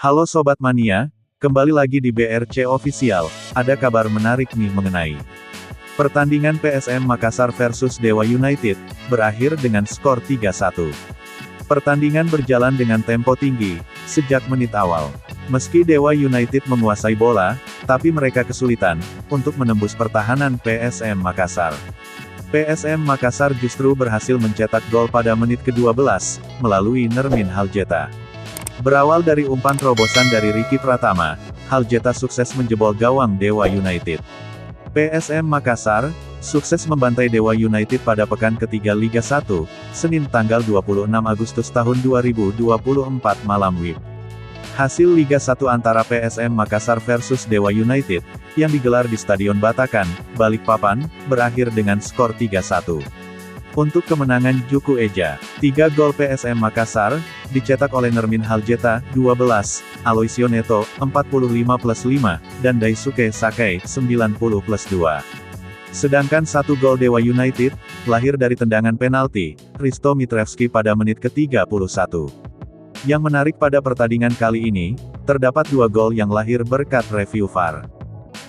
Halo Sobat Mania, kembali lagi di BRC Official, ada kabar menarik nih mengenai pertandingan PSM Makassar versus Dewa United, berakhir dengan skor 3-1. Pertandingan berjalan dengan tempo tinggi, sejak menit awal. Meski Dewa United menguasai bola, tapi mereka kesulitan untuk menembus pertahanan PSM Makassar. PSM Makassar justru berhasil mencetak gol pada menit ke-12, melalui Nermin Haljeta. Berawal dari umpan terobosan dari Ricky Pratama, Haljeta sukses menjebol gawang Dewa United. PSM Makassar sukses membantai Dewa United pada pekan ketiga Liga 1, Senin tanggal 26 Agustus tahun 2024 malam WIB. Hasil Liga 1 antara PSM Makassar versus Dewa United, yang digelar di Stadion Batakan, Balikpapan, berakhir dengan skor 3-1. Untuk kemenangan Juku Eja, 3 gol PSM Makassar, dicetak oleh Nermin Haljeta, 12, Aloisio Neto, 45+5, dan Daisuke Sakai, 90+2. Sedangkan 1 gol Dewa United, lahir dari tendangan penalti, Risto Mitrevski pada menit ke-31. Yang menarik pada pertandingan kali ini, terdapat 2 gol yang lahir berkat review VAR.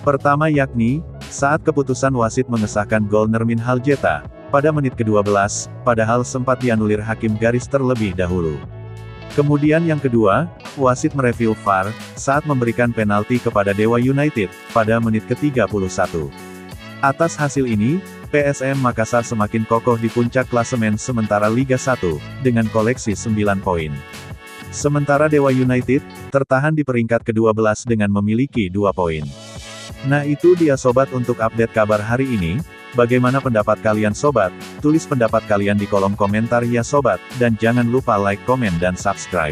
Pertama yakni, saat keputusan wasit mengesahkan gol Nermin Haljeta, pada menit ke-12, padahal sempat dianulir hakim garis terlebih dahulu. Kemudian yang kedua, wasit mereview VAR, saat memberikan penalti kepada Dewa United, pada menit ke-31. Atas hasil ini, PSM Makassar semakin kokoh di puncak klasemen sementara Liga 1, dengan koleksi 9 poin. Sementara Dewa United, tertahan di peringkat ke-12 dengan memiliki 2 poin. Nah itu dia sobat untuk update kabar hari ini. Bagaimana pendapat kalian sobat? Tulis pendapat kalian di kolom komentar ya sobat, dan jangan lupa like, komen dan subscribe.